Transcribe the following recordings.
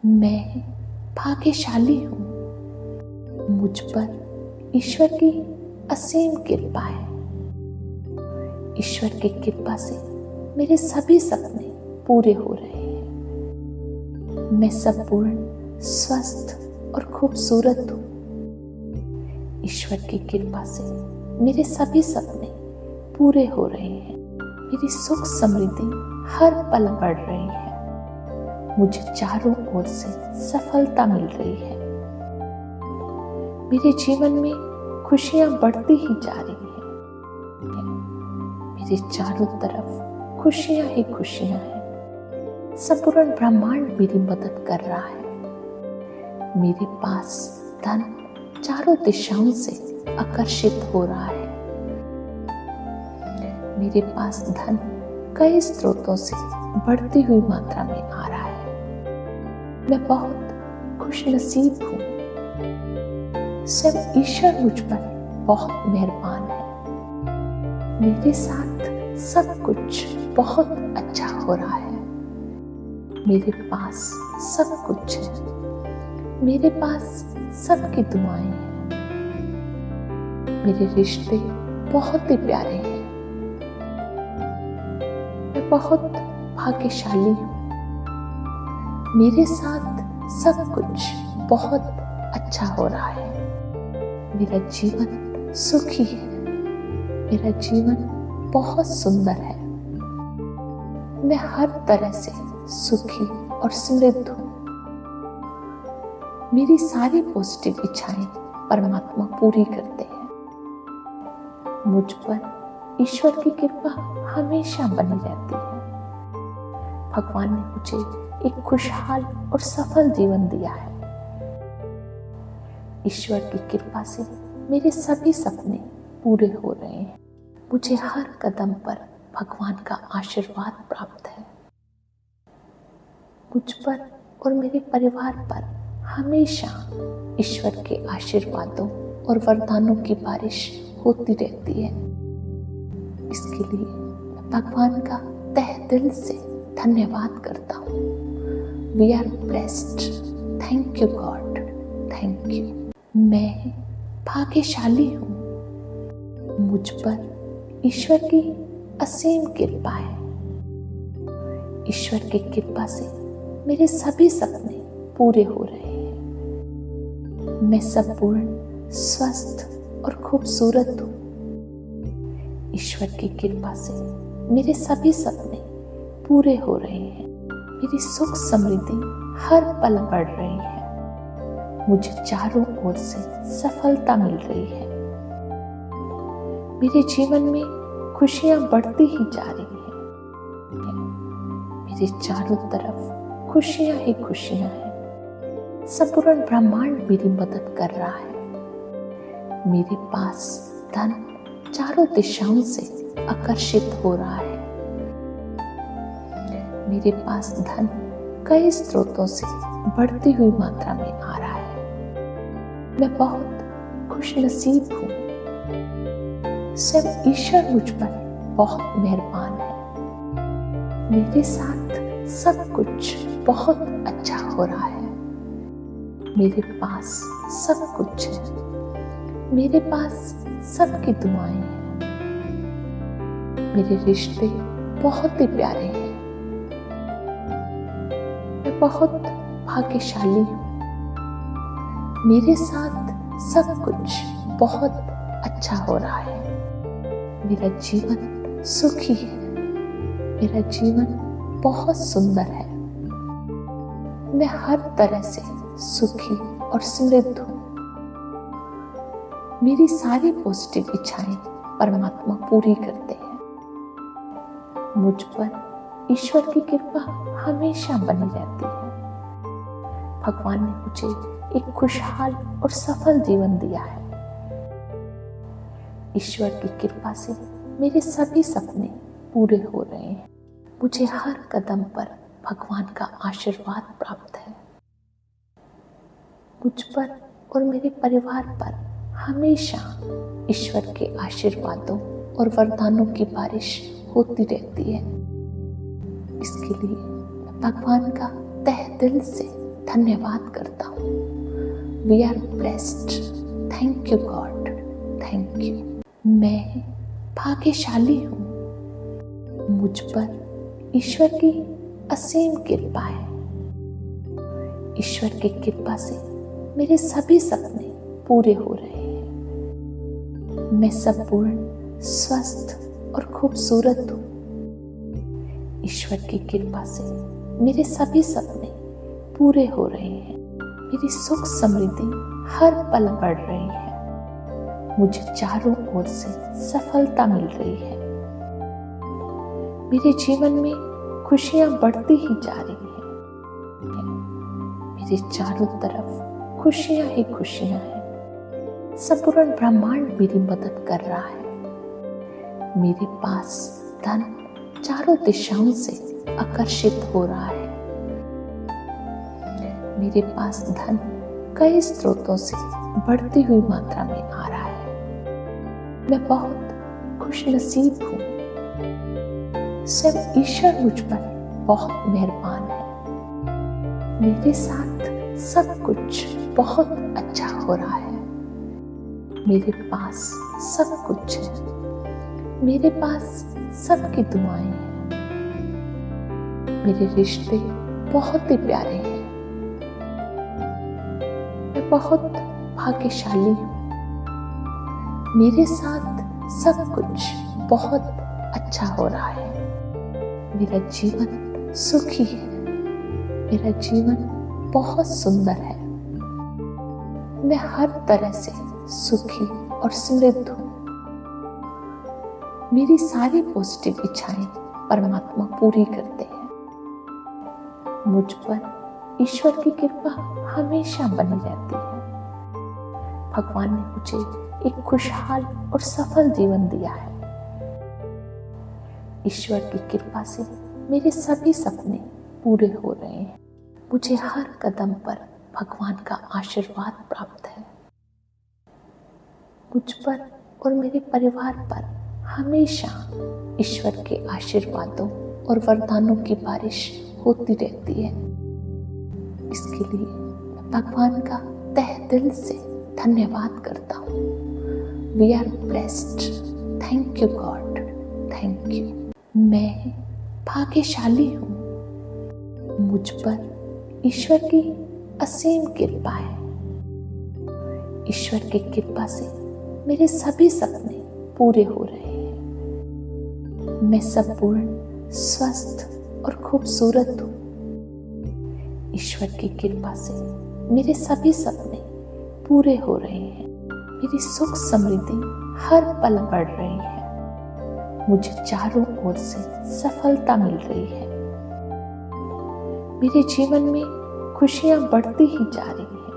मैं भाग्यशाली हूँ। मुझ पर ईश्वर की असीम कृपा है। ईश्वर की कृपा से मेरे सभी सपने पूरे हो रहे हैं। मैं संपूर्ण स्वस्थ और खूबसूरत हूँ। ईश्वर की कृपा से मेरे सभी सपने पूरे हो रहे हैं। मेरी सुख समृद्धि हर पल बढ़ रही है। मुझे चारों ओर से सफलता मिल रही है। मेरे जीवन में खुशियां बढ़ती ही जा रही हैं। मेरे चारों तरफ खुशियां ही खुशियां हैं। संपूर्ण ब्रह्मांड मेरी मदद कर रहा है। मेरे पास धन चारों दिशाओं से आकर्षित हो रहा है। मेरे पास धन कई स्रोतों से बढ़ती हुई मात्रा में आ रहा है। मैं बहुत खुशनसीब हूँ। सब ईश्वर मुझ पर बहुत मेहरबान है। मेरे साथ सब कुछ बहुत अच्छा हो रहा है। मेरे पास सब कुछ है। मेरे पास सबकी दुआएं हैं। मेरे रिश्ते बहुत ही प्यारे हैं। मैं बहुत भाग्यशाली हूँ। मेरे साथ सब कुछ बहुत अच्छा हो रहा है। मेरा जीवन सुखी है। मेरा जीवन बहुत सुंदर है। मैं हर तरह से सुखी और समृद्ध हूँ। मेरी सारी पॉजिटिव इच्छाएं परमात्मा पूरी करते हैं। मुझ पर ईश्वर की कृपा हमेशा बनी रहती है। भगवान ने मुझे एक खुशहाल और सफल जीवन दिया है। ईश्वर की कृपा से मेरे सभी सपने पूरे हो रहे हैं। मुझे हर कदम पर भगवान का आशीर्वाद प्राप्त है। मुझ पर और मेरे परिवार पर हमेशा ईश्वर के आशीर्वादों और वरदानों की बारिश होती रहती है। इसके लिए मैं भगवान का तहे दिल से धन्यवाद करता हूँ। We are blessed. Thank you God. Thank you. मैं भाग्यशाली हूँ। मुझ पर ईश्वर की असीम कृपा है। ईश्वर की कृपा से मेरे सभी सपने पूरे हो रहे हैं। मैं संपूर्ण स्वस्थ और खूबसूरत हूँ। ईश्वर की कृपा से मेरे सभी सपने पूरे हो रहे हैं। मेरी सुख समृद्धि हर पल बढ़ रही है। मुझे चारों ओर से सफलता मिल रही है। मेरे जीवन में खुशियां बढ़ती ही जा रही हैं। मेरे चारों तरफ खुशियां ही खुशियां हैं। संपूर्ण ब्रह्मांड मेरी मदद कर रहा है। मेरे पास धन चारों दिशाओं से आकर्षित हो रहा है। मेरे पास धन कई स्रोतों से बढ़ती हुई मात्रा में आ रहा है। मैं बहुत खुशनसीब हूँ। सब ईश्वर मुझ पर बहुत मेहरबान है। मेरे साथ सब कुछ बहुत अच्छा हो रहा है। मेरे पास सब कुछ है। मेरे पास सबकी दुआएं हैं। मेरे रिश्ते बहुत ही प्यारे हैं। मैं बहुत भाग्यशाली हूँ। मेरे साथ सब कुछ बहुत अच्छा हो रहा है। मेरा जीवन सुखी है। मेरा जीवन बहुत सुंदर है। मैं हर तरह से सुखी और समृद्ध हूँ। मेरी सारी पॉजिटिव इच्छाएं परमात्मा पूरी करते हैं। मुझ पर ईश्वर की कृपा हमेशा बनी रहती है। भगवान ने मुझे एक खुशहाल और सफल जीवन दिया है। ईश्वर की कृपा से मेरे सभी सपने पूरे हो रहे हैं। मुझे हर कदम पर भगवान का आशीर्वाद प्राप्त है। मुझ पर और मेरे परिवार पर हमेशा ईश्वर के आशीर्वादों और वरदानों की बारिश होती रहती है। इसके लिए मैं भगवान का तहे दिल से धन्यवाद करता हूँ। We are blessed. Thank you God, thank you. मैं भाग्यशाली हूँ। मुझ पर ईश्वर की असीम कृपा है। ईश्वर की कृपा से मेरे सभी सपने पूरे हो रहे हैं। मैं संपूर्ण स्वस्थ और खूबसूरत हूँ। ईश्वर की कृपा से मेरे सभी सपने पूरे हो रहे हैं। मेरी सुख समृद्धि हर पल बढ़ रही है। मुझे चारों ओर से सफलता मिल रही है। मेरे जीवन में खुशियां बढ़ती ही जा रही हैं। मेरे चारों तरफ खुशियां ही खुशियां हैं। संपूर्ण ब्रह्मांड मेरी मदद कर रहा है। मेरे पास धन चारों दिशाओं से आकर्षित हो रहा है। मेरे पास धन कई स्रोतों से बढ़ती हुई मात्रा में आ रहा है। मैं बहुत खुशनसीब हूँ। सब ईश्वर मुझ पर बहुत मेहरबान है। मेरे साथ सब कुछ बहुत अच्छा हो रहा है। मेरे पास सब कुछ है। मेरे पास सबकी दुआएं हैं। मेरे रिश्ते बहुत ही प्यारे हैं। मैं बहुत भाग्यशाली हूँ। मेरे साथ सब कुछ बहुत अच्छा हो रहा है। मेरा जीवन सुखी है। मेरा जीवन बहुत सुंदर है। मैं हर तरह से सुखी और समृद्ध हूँ। मेरी सारी पॉजिटिव इच्छाएं परमात्मा पूरी करते हैं। मुझ पर ईश्वर की कृपा हमेशा बनी रहती है। भगवान ने मुझे एक खुशहाल और सफल जीवन दिया है। ईश्वर की कृपा से मेरे सभी सपने पूरे हो रहे हैं। मुझे हर कदम पर भगवान का आशीर्वाद प्राप्त है। मुझ पर और मेरे परिवार पर हमेशा ईश्वर के आशीर्वादों और वरदानों की बारिश होती रहती है। इसके लिए मैं भगवान का तहे दिल से धन्यवाद करता हूँ। We are blessed. Thank you God, thank you. मैं भाग्यशाली हूँ। मुझ पर ईश्वर की असीम कृपा है। ईश्वर की कृपा से मेरे सभी सपने पूरे हो रहे हैं। मैं संपूर्ण स्वस्थ और खूबसूरत हूँ। ईश्वर की कृपा से मेरे सभी सपने पूरे हो रहे हैं। मेरी सुख समृद्धि हर पल बढ़ रही है। मुझे चारों ओर से सफलता मिल रही है। मेरे जीवन में खुशियां बढ़ती ही जा रही हैं।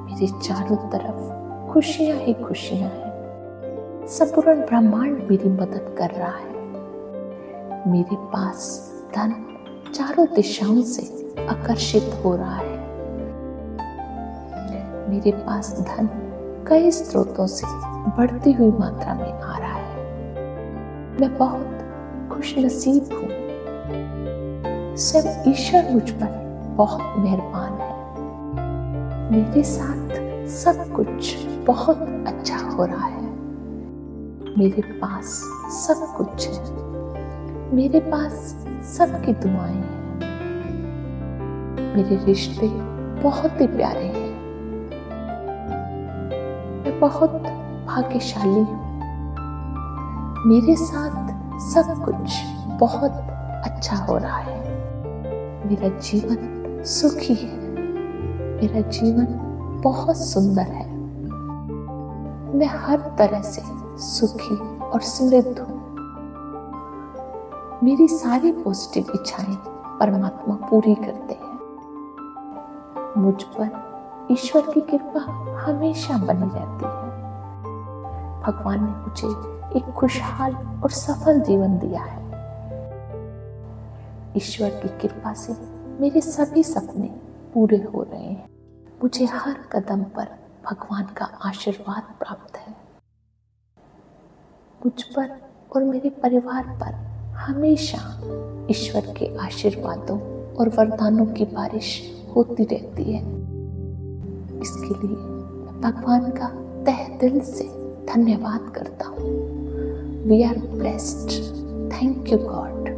मेरे चारों तरफ खुशियां ही खुशियां हैं। संपूर्ण ब्रह्मांड मेरी मदद कर रहा है। मेरे पास धन चारों दिशाओं से आकर्षित हो रहा है। मेरे पास धन कई स्रोतों से बढ़ती हुई मात्रा में आ रहा है। मैं बहुत खुशनसीब हूँ। सब ईश्वर मुझ पर बहुत मेहरबान है। मेरे साथ सब कुछ बहुत अच्छा हो रहा है। मेरे पास सब कुछ है। मेरे पास सबकी दुआएं हैं। मेरे रिश्ते बहुत ही प्यारे हैं। मैं बहुत भाग्यशाली हूँ। मेरे साथ सब कुछ बहुत अच्छा हो रहा है। मेरा जीवन सुखी है। मेरा जीवन बहुत सुंदर है। मैं हर तरह से सुखी और समृद्ध हूँ। मेरी सारी पॉजिटिव इच्छाएं परमात्मा पूरी करते हैं। मुझ पर ईश्वर की कृपा हमेशा बनी रहती है। भगवान ने मुझे एक खुशहाल और सफल जीवन दिया है। ईश्वर की कृपा से मेरे सभी सपने पूरे हो रहे हैं। मुझे हर कदम पर भगवान का आशीर्वाद प्राप्त है। मुझ पर और मेरे परिवार पर हमेशा ईश्वर के आशीर्वादों और वरदानों की बारिश होती रहती है। इसके लिए मैं भगवान का तहे दिल से धन्यवाद करता हूँ। We are blessed. Thank you God,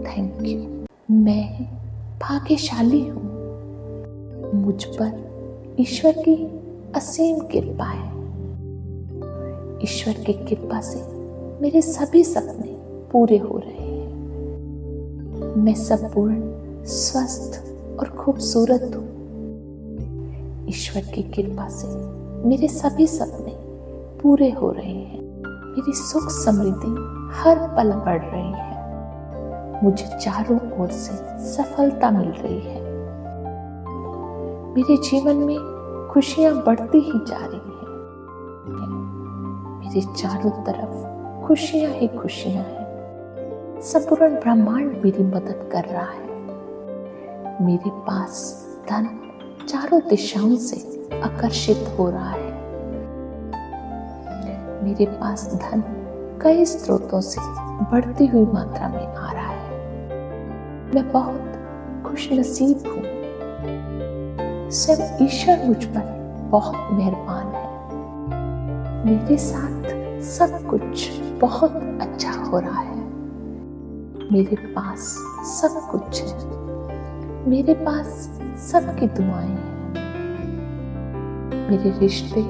thank you. मैं भाग्यशाली हूँ। मुझ पर ईश्वर की असीम कृपा है। ईश्वर की कृपा से मेरे सभी सपने पूरे हो रहे हैं। मैं संपूर्ण स्वस्थ और खूबसूरत हूँ। ईश्वर की कृपा से मेरे सभी सपने पूरे हो रहे हैं। मेरी सुख समृद्धि हर पल बढ़ रही है। मुझे चारों ओर से सफलता मिल रही है। मेरे जीवन में खुशियां बढ़ती ही जा रही हैं। मेरे चारों तरफ खुशियां ही खुशियां हैं। संपूर्ण ब्रह्मांड मेरी मदद कर रहा है। मेरे पास धन चारों दिशाओं से आकर्षित हो रहा है। मेरे पास धन कई स्रोतों से बढ़ती हुई मात्रा में आ रहा है। मैं बहुत खुशनसीब हूँ। सब ईश्वर मुझ पर बहुत मेहरबान है। मेरे साथ सब कुछ बहुत अच्छा हो रहा है। मेरे पास सब कुछ है। मेरे पास सबकी दुआएं हैं। मेरे रिश्ते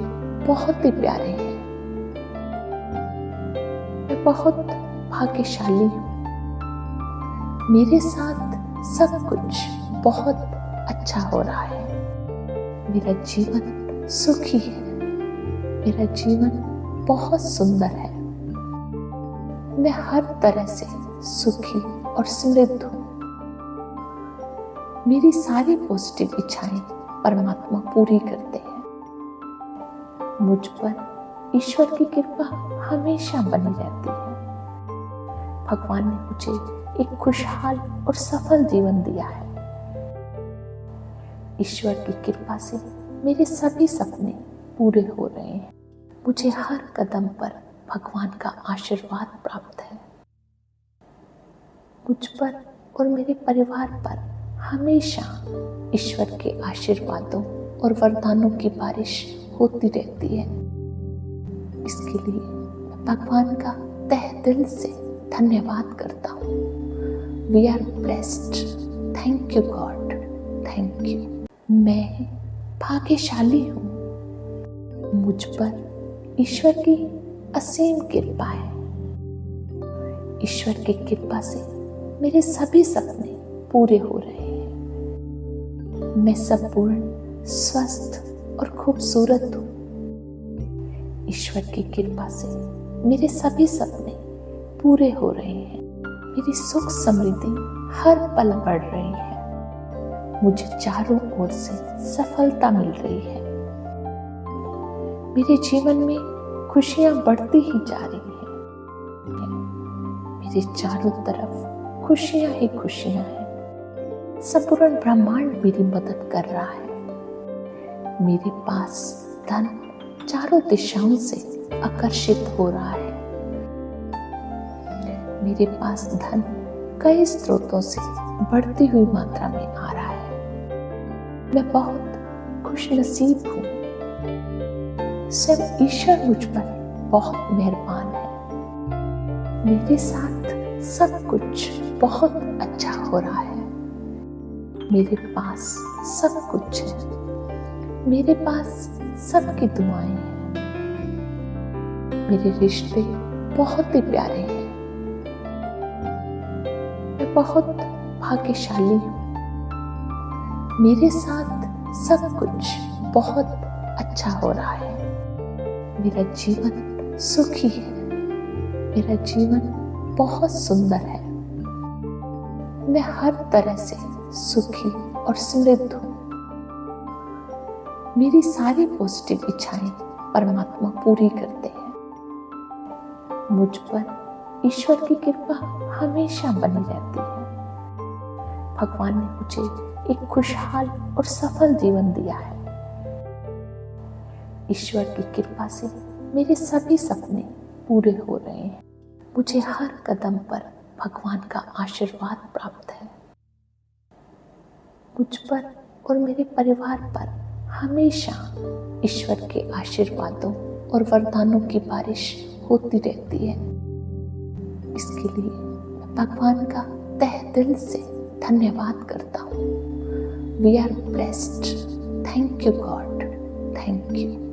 बहुत ही प्यारे हैं। मैं बहुत भाग्यशाली हूँ। मेरे साथ सब कुछ बहुत अच्छा हो रहा है। मेरा जीवन सुखी है। मेरा जीवन बहुत सुंदर है। मैं हर तरह से सुखी और समृद्ध हूँ। मेरी सारी पॉजिटिव इच्छाएं परमात्मा पूरी करते हैं। मुझ पर ईश्वर की कृपा हमेशा बनी रहती है। भगवान ने मुझे एक खुशहाल और सफल जीवन दिया है। ईश्वर की कृपा से मेरे सभी सपने पूरे हो रहे हैं। मुझे हर कदम पर भगवान का आशीर्वाद प्राप्त है। मुझ पर और मेरे परिवार पर हमेशा ईश्वर के आशीर्वादों और वरदानों की बारिश होती रहती है। इसके लिए मैं भगवान का तहे दिल से धन्यवाद करता हूँ। We are blessed. Thank you God, thank you. मैं भाग्यशाली हूँ। मुझ पर ईश्वर की असीम कृपा है। ईश्वर की कृपा से मेरे सभी सपने पूरे हो रहे हैं। मैं संपूर्ण स्वस्थ और खूबसूरत हूँ। ईश्वर की कृपा से मेरे सभी सपने पूरे हो रहे हैं। मेरी सुख समृद्धि हर पल बढ़ रही है। मुझे चारों ओर से सफलता मिल रही है। मेरे जीवन में खुशियां बढ़ती ही जा रही हैं। मेरे चारों तरफ खुशियां ही खुशियां हैं। संपूर्ण ब्रह्मांड मेरी मदद कर रहा है। मेरे पास धन चारों दिशाओं से आकर्षित हो रहा है। मेरे पास धन कई स्रोतों से बढ़ती हुई मात्रा में आ रहा है। मैं बहुत खुशनसीब हूँ। सब ईश्वर मुझ पर बहुत मेहरबान है। मेरे साथ सब कुछ बहुत अच्छा हो रहा है। मेरे पास सब कुछ है। मेरे पास सबकी दुआएं हैं। मेरे रिश्ते बहुत ही प्यारे हैं। मैं बहुत भाग्यशाली हूँ। मेरे साथ सब कुछ बहुत अच्छा हो रहा है। मेरा जीवन सुखी है। मेरा जीवन बहुत सुंदर है। मैं हर तरह से सुखी और समृद्ध हूँ। मेरी सारी पॉजिटिव इच्छाएं परमात्मा पूरी करते हैं। मुझ पर ईश्वर की कृपा हमेशा बनी रहती है। भगवान ने मुझे एक खुशहाल और सफल जीवन दिया है। ईश्वर की कृपा से मेरे सभी सपने पूरे हो रहे हैं। मुझे हर कदम पर भगवान का आशीर्वाद प्राप्त है। मुझ पर और मेरे परिवार पर हमेशा ईश्वर के आशीर्वादों और वरदानों की बारिश होती रहती है। इसके लिए मैं भगवान का तहे दिल से धन्यवाद करता हूँ। We are blessed. Thank you God, thank you.